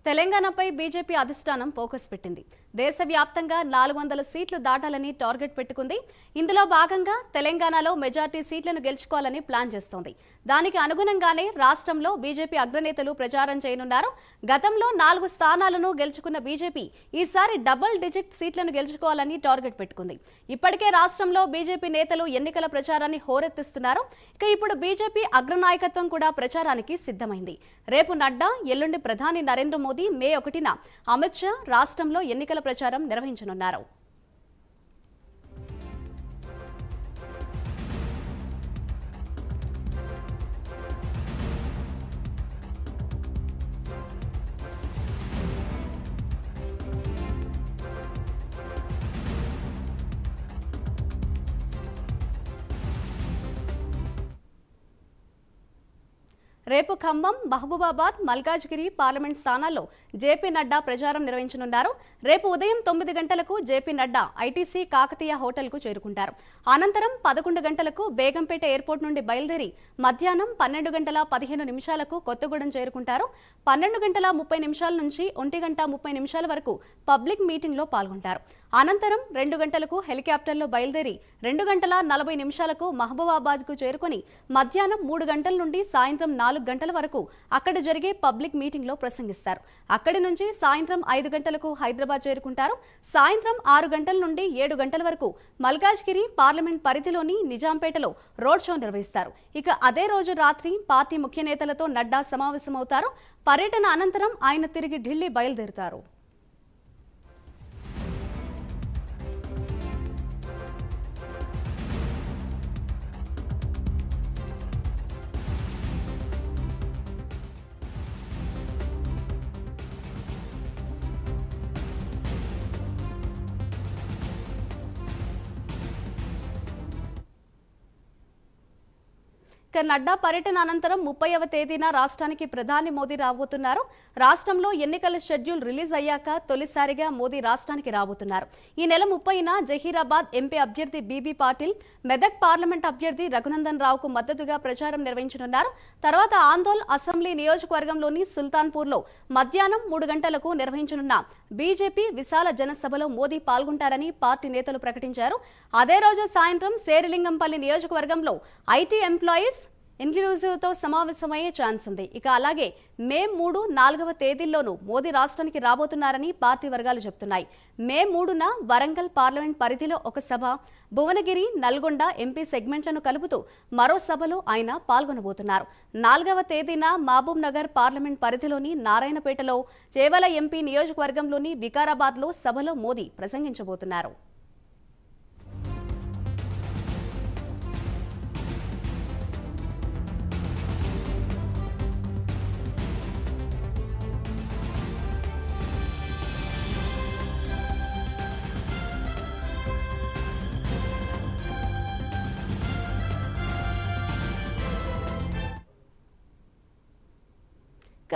తెలంగాణపై బీజేపీ అధిష్టానం ఫోకస్ పెట్టింది. దేశవ్యాప్తంగా 400 సీట్లు దాటాలని టార్గెట్ పెట్టుకుంది. ఇందులో భాగంగా తెలంగాణలో మెజార్టీ సీట్లను గెలుచుకోవాలని ప్లాన్ చేస్తోంది. దానికి అనుగుణంగానే రాష్ట్రంలో బీజేపీ అగ్రనేతలు ప్రచారం చేయనున్నారు. గతంలో 4 స్థానాలను గెలుచుకున్న బీజేపీ ఈసారి డబుల్ డిజిట్ సీట్లను గెలుచుకోవాలని టార్గెట్ పెట్టుకుంది. ఇప్పటికే రాష్ట్రంలో బీజేపీ నేతలు ఎన్నికల ప్రచారాన్ని హోరెత్తిస్తున్నారు. ఇక ఇప్పుడు బీజేపీ అగ్రనాయకత్వం కూడా ప్రచారానికి సిద్ధమైంది. రేపు నడ్డా, ఎల్లుండి ప్రధాని నరేంద్ర మోదీ మే 1న అమిత్ షా రాష్ట్రంలో ఎన్నికల ప్రచారం నిర్వహించనున్నారు. రేపు ఖమ్మం, మహబూబాబాద్, మల్కాజ్గిరి పార్లమెంట్ స్థానాల్లో జేపీ నడ్డా ప్రచారం నిర్వహించనున్నారు. రేపు ఉదయం 9 గంటలకు జేపీ నడ్డా ఐటీసీ కాకతీయ హోటల్కు చేరుకుంటారు. అనంతరం 11 గంటలకు బేగంపేట ఎయిర్పోర్ట్ నుండి బయలుదేరి మధ్యాహ్నం 12 గంటల 15 నిమిషాలకు కొత్తగూడెం చేరుకుంటారు. 12 గంటల 30 నిమిషాల నుంచి 1 గంట 30 నిమిషాల వరకు పబ్లిక్ మీటింగ్లో పాల్గొంటారు. అనంతరం 2 గంటలకు హెలికాప్టర్లో బయలుదేరి 2 గంటల 40 నిమిషాలకు మహబూబాబాద్కు చేరుకుని మధ్యాహ్నం 3 గంటల నుండి సాయంత్రం 4 గంటల వరకు అక్కడ జరిగే పబ్లిక్ మీటింగ్లో ప్రసంగిస్తారు. అక్కడి నుంచి సాయంత్రం 5 గంటలకు హైదరాబాద్ చేరుకుంటారు. సాయంత్రం 6 గంటల నుండి 7 గంటల వరకు మల్కాజ్గిరి పార్లమెంట్ పరిధిలోని నిజాంపేటలో రోడ్ షో నిర్వహిస్తారు. ఇక అదే రోజు రాత్రి పార్టీ ముఖ్య నేతలతో నడ్డా సమావేశమవుతారు. పర్యటన అనంతరం ఆయన తిరిగి ఢిల్లీ బయలుదేరుతారు. నడ్డా పర్యటన అనంతరం 30వ తేదీన రాష్ట్రానికి ప్రధాని మోదీ రాబోతున్నారు. రాష్ట్రంలో ఎన్నికల షెడ్యూల్ రిలీజ్ అయ్యాక తొలిసారిగా మోదీ రాష్ట్రానికి రాబోతున్నారు. ఈ నెల 30న జహీరాబాద్ ఎంపీ అభ్యర్థి బీబీ పాటిల్, మెదక్ పార్లమెంట్ అభ్యర్థి రఘునందన్ రావుకు మద్దతుగా ప్రచారం నిర్వహించనున్నారు. తర్వాత ఆందోళ్ అసెంబ్లీ నియోజకవర్గంలోని సుల్తాన్పూర్లో మధ్యాహ్నం 3 గంటలకు నిర్వహించనున్న బీజేపీ విశాల జనసభలో మోదీ పాల్గొంటారని పార్టీ నేతలు ప్రకటించారు. అదే రోజు సాయంత్రం శేరిలింగంపల్లి నియోజకవర్గంలో ఐటీ ఎంప్లాయీస్ ఇన్క్లూజివ్తో సమావేశమయ్యే ఛాన్స్ ఉంది. ఇక అలాగే మే 3, 4వ తేదీల్లోనూ మోదీ రాష్ట్రానికి రాబోతున్నారని పార్టీ వర్గాలు చెబుతున్నాయి. మే 3న వరంగల్ పార్లమెంట్ పరిధిలో ఒక సభ, భువనగిరి, నల్గొండ ఎంపీ సెగ్మెంట్లను కలుపుతూ మరో సభలో ఆయన పాల్గొనబోతున్నారు. 4వ తేదీన మహబూబ్ నగర్ పార్లమెంట్ పరిధిలోని నారాయణపేటలో, చేవల ఎంపీ నియోజకవర్గంలోని వికారాబాద్లో సభలో మోదీ ప్రసంగించబోతున్నారు.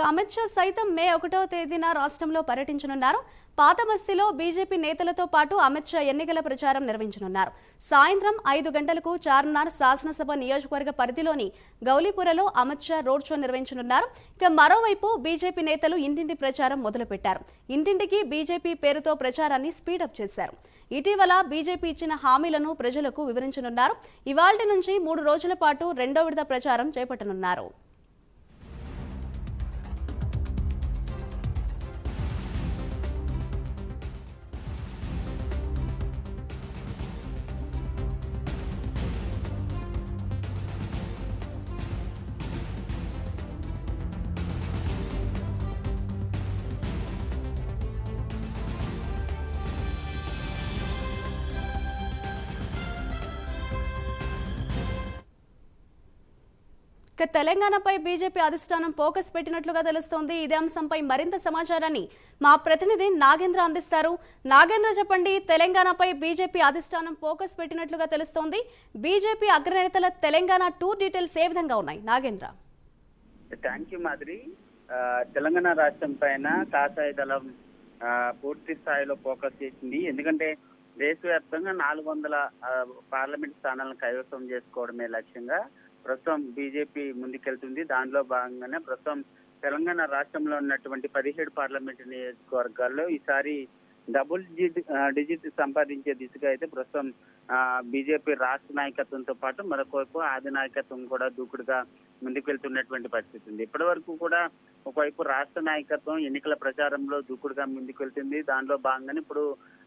అమిత్ షా సైతం మే 1వ తేదీన రాష్ట్రంలో పర్యటించనున్నారు. పాత బస్తీలో బీజేపీ నేతలతో పాటు అమిత్ షా ఎన్నికల ప్రచారం నిర్వహించనున్నారు. సాయంత్రం 5 గంటలకు చార్మినార్ శాసనసభ నియోజకవర్గ పరిధిలోని గౌలీపురలో అమిత్ షా రోడ్ షో నిర్వహించనున్నారు. ఇక మరోవైపు బీజేపీ నేతలు ఇంటింటి ప్రచారం మొదలుపెట్టారు. ఇంటింటికి బీజేపీ పేరుతో ప్రచారాన్ని స్పీడప్ చేశారు. ఇటీవల బీజేపీ ఇచ్చిన హామీలను ప్రజలకు వివరించనున్నారు. ఇవాళ్టి నుంచి 3 రోజుల పాటు 2వ విడత ప్రచారం చేపట్టనున్నారు. తెలంగాణపై బీజేపీ అధిష్టానం ఫోకస్ పెట్టినట్లుగా తెలుస్తోంది. ఇదే అంశంపై మరింత సమాచారాన్ని మా ప్రతినిధి నాగేంద్ర అందిస్తారు. నాగేంద్ర, చెప్పండి, తెలంగాణపై బీజేపీ అధిష్టానం ఫోకస్ పెట్టినట్లుగా తెలుస్తోంది. బీజేపీ అగ్రనేతల తెలంగాణ టూర్ డీటెయిల్స్ ఏ విధంగా ఉన్నాయి? నాగేంద్ర. Thank you Madhuri. తెలంగాణ రాష్ట్రం పైన కాషాయ దళం పూర్తి స్థాయిలో ఫోకస్ చేసింది. ఎందుకంటే దేశవ్యాప్తంగా 400 పార్లమెంట్ స్థానాలను కైవసం చేసుకోవడమే లక్ష్యంగా ప్రస్తుతం బీజేపీ ముందుకెళ్తుంది. దానిలో భాగంగానే ప్రస్తుతం తెలంగాణ రాష్ట్రంలో ఉన్నటువంటి 17 పార్లమెంటు నియోజకవర్గాల్లో ఈసారి డబుల్ డిజిట్ సంపాదించే దిశగా అయితే ప్రస్తుతం బీజేపీ రాష్ట్ర నాయకత్వంతో పాటు మరొకవైపు ఆది నాయకత్వం కూడా దూకుడుగా ముందుకు వెళ్తున్నటువంటి పరిస్థితి ఉంది. ఇప్పటి వరకు కూడా ఒకవైపు రాష్ట్ర నాయకత్వం ఎన్నికల ప్రచారంలో దూకుడుగా ముందుకు వెళ్తుంది. దానిలో భాగంగానే ఇప్పుడు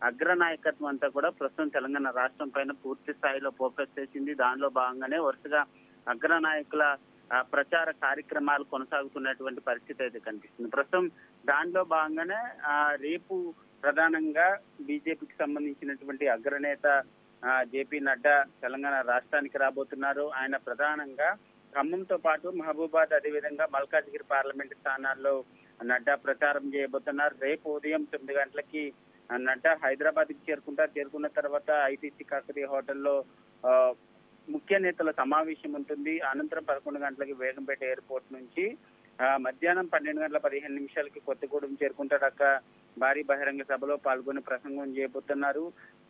అగ్ర నాయకత్వం అంతా కూడా ప్రస్తుతం తెలంగాణ రాష్ట్రం పైన పూర్తి స్థాయిలో ఫోకస్ చేసింది. దానిలో భాగంగానే వరుసగా అగ్ర నాయకుల ప్రచార కార్యక్రమాలు కొనసాగుతున్నటువంటి పరిస్థితి అయితే కనిపిస్తుంది. ప్రస్తుతం దానిలో భాగంగానే రేపు ప్రధానంగా బీజేపీకి సంబంధించినటువంటి అగ్రనేత జేపీ నడ్డా తెలంగాణ రాష్ట్రానికి రాబోతున్నారు. ఆయన ప్రధానంగా ఖమ్మంతో పాటు మహబూబాద్ అదేవిధంగా మల్కాజ్గిరి పార్లమెంటు స్థానాల్లో నడ్డా ప్రచారం చేయబోతున్నారు. రేపు ఉదయం 9 గంటలకి నడ్డా హైదరాబాద్కి చేరుకుంటారు. చేరుకున్న తర్వాత ఐటీసీ కాకతీయ హోటల్లో ముఖ్య నేతల సమావేశం ఉంటుంది. అనంతరం 11 గంటలకి వేగంపేట ఎయిర్పోర్ట్ నుంచి మధ్యాహ్నం 12:15 కొత్తగూడెం చేరుకుంటారు. అక్కడ భారీ బహిరంగ సభలో పాల్గొని ప్రసంగం చేయబోతున్నారు.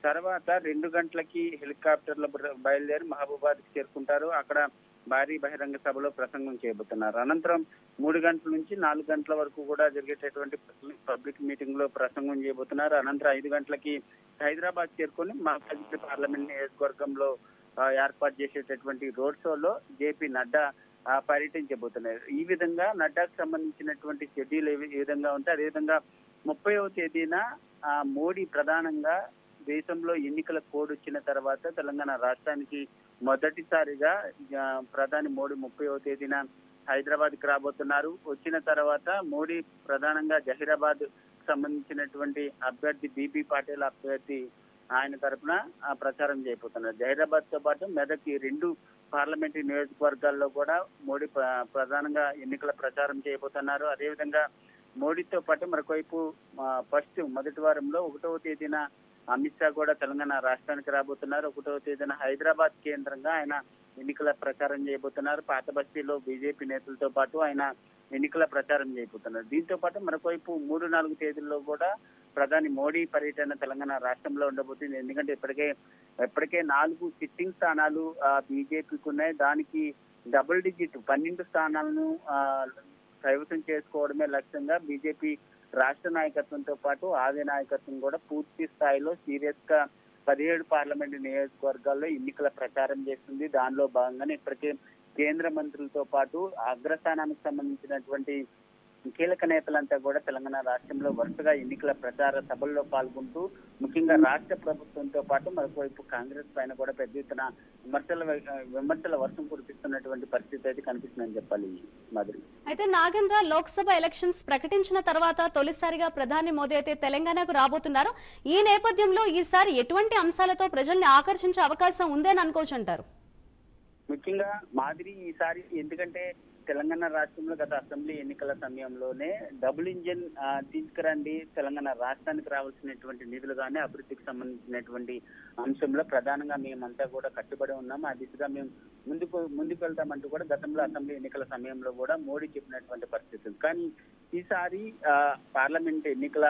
తర్వాత 2 గంటలకి హెలికాప్టర్లో బయలుదేరి మహబూబాద్కి చేరుకుంటారు. అక్కడ భారీ బహిరంగ సభలో ప్రసంగం చేయబోతున్నారు. అనంతరం 3 గంటల నుంచి 4 గంటల వరకు కూడా జరిగేటటువంటి పబ్లిక్ మీటింగ్ లో ప్రసంగం చేయబోతున్నారు. అనంతరం 5 గంటలకి హైదరాబాద్ చేరుకొని మల్కాజ్గిరి పార్లమెంట్ నియోజకవర్గంలో ఏర్పాటు చేసేటటువంటి రోడ్ షోలో జేపీ నడ్డా పర్యటించబోతున్నారు. ఈ విధంగా నడ్డాకు సంబంధించినటువంటి షెడ్యూల్ ఏ విధంగా ఉంటే అదేవిధంగా 30వ తేదీన మోడీ ప్రధానంగా దేశంలో ఎన్నికల కోడ్ వచ్చిన తర్వాత తెలంగాణ రాష్ట్రానికి మొదటిసారిగా ప్రధాని మోడీ 30వ తేదీన హైదరాబాద్కి రాబోతున్నారు. వచ్చిన తర్వాత మోడీ ప్రధానంగా జహీరాబాద్ సంబంధించినటువంటి అభ్యర్థి బీబీ పాటిల్ అభ్యర్థి ఆయన తరఫున ప్రచారం చేయబోతున్నారు. జహీరాబాద్ తో పాటు మెదక్ 2 పార్లమెంటు నియోజకవర్గాల్లో కూడా మోడీ ప్రధానంగా ఎన్నికల ప్రచారం చేయబోతున్నారు. అదేవిధంగా మోడీతో పాటు మరొకవైపు మొదటి వారంలో 1వ తేదీన అమిత్ షా కూడా తెలంగాణ రాష్ట్రానికి రాబోతున్నారు. 1వ తేదీన హైదరాబాద్ కేంద్రంగా ఆయన ఎన్నికల ప్రచారం చేయబోతున్నారు. పాత బస్తీలో బీజేపీ నేతలతో పాటు ఆయన ఎన్నికల ప్రచారం చేయబోతున్నారు. దీంతో పాటు మరొకవైపు 3-4 తేదీల్లో కూడా ప్రధాని మోడీ పర్యటన తెలంగాణ రాష్ట్రంలో ఉండబోతుంది. ఎందుకంటే ఇప్పటికే 4 సిట్టింగ్ స్థానాలు బీజేపీకి ఉన్నాయి. దానికి డబుల్ డిజిట్ 12 స్థానాలను కైవసం చేసుకోవడమే లక్ష్యంగా బీజేపీ రాష్ట్ర నాయకత్వంతో పాటు ఆది నాయకత్వం కూడా పూర్తి స్థాయిలో సీరియస్ గా 17 పార్లమెంటు నియోజకవర్గాల్లో ఎన్నికల ప్రచారం చేస్తుంది. దానిలో భాగంగానే ఇప్పటికే కేంద్ర మంత్రులతో పాటు అగ్రస్థానానికి సంబంధించినటువంటి కీలక నేతలంతా కూడా తెలంగాణ రాష్ట్రంలో వరుసగా ఎన్నికల ప్రచార సభల్లో పాల్గొంటూ ముఖ్యంగా రాష్ట్ర ప్రభుత్వంతో పాటు మరొకవైపు కాంగ్రెస్ పైన కూడా పెద్ద ఎత్తున విమర్శల వర్షం కురిపిస్తున్నటువంటి పరిస్థితి అయితే కనిపిస్తుందని చెప్పాలి మాదిరి. అయితే నాగేంద్ర, లోక్సభ ఎలక్షన్స్ ప్రకటించిన తర్వాత తొలిసారిగా ప్రధాని మోదీ అయితే తెలంగాణకు రాబోతున్నారు. ఈ నేపథ్యంలో ఈసారి ఎటువంటి అంశాలతో ప్రజల్ని ఆకర్షించే అవకాశం ఉందని అనుకోవచ్చు అంటారు? ముఖ్యంగా మాదిరి ఈసారి ఎందుకంటే తెలంగాణ రాష్ట్రంలో గత అసెంబ్లీ ఎన్నికల సమయంలోనే డబుల్ ఇంజిన్ తీసుకురండి, తెలంగాణ రాష్ట్రానికి రావాల్సినటువంటి నిధులు కానీ అభివృద్ధికి సంబంధించినటువంటి అంశంలో ప్రధానంగా మేమంతా కూడా కట్టుబడి ఉన్నాం. ఆ దిశగా మేము ముందుకు వెళ్తామంటూ కూడా గతంలో అసెంబ్లీ ఎన్నికల సమయంలో కూడా మోడీ చెప్పినటువంటి పరిస్థితి. కానీ ఈసారి పార్లమెంట్ ఎన్నికల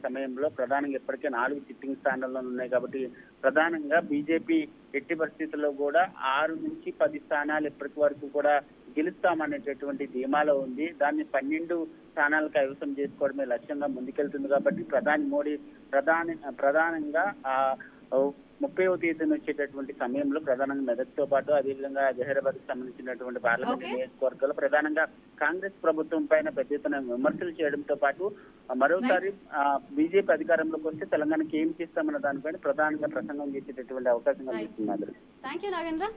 సమయంలో ప్రధానంగా ఇప్పటికే 4 సిట్టింగ్ స్థానాల్లో ఉన్నాయి కాబట్టి ప్రధానంగా బీజేపీ ఎట్టి పరిస్థితుల్లో కూడా 6 నుంచి 10 స్థానాలు ఇప్పటి వరకు కూడా గెలుస్తామనేటటువంటి ధీమాలో ఉంది. దాన్ని 12 స్థానాలు కైవసం చేసుకోవడమే లక్ష్యంగా ముందుకెళ్తుంది కాబట్టి ప్రధాని మోడీ ప్రధానంగా 30వ తేదీన వచ్చేటటువంటి సమయంలో ప్రధానంగా మెదక్తో పాటు అదేవిధంగా జహీరాబాద్ కి సంబంధించినటువంటి పార్లమెంట్ నియోజకవర్గాలు ప్రధానంగా కాంగ్రెస్ ప్రభుత్వం పైన పెద్ద ఎత్తున విమర్శలు చేయడంతో పాటు మరోసారి బీజేపీ అధికారంలోకి వస్తే తెలంగాణకి ఏం చేస్తామన్న దానిపైన ప్రధానంగా ప్రసంగం చేసేటటువంటి అవకాశం కనిపిస్తుంది. థాంక్యూ నాగేంద్ర.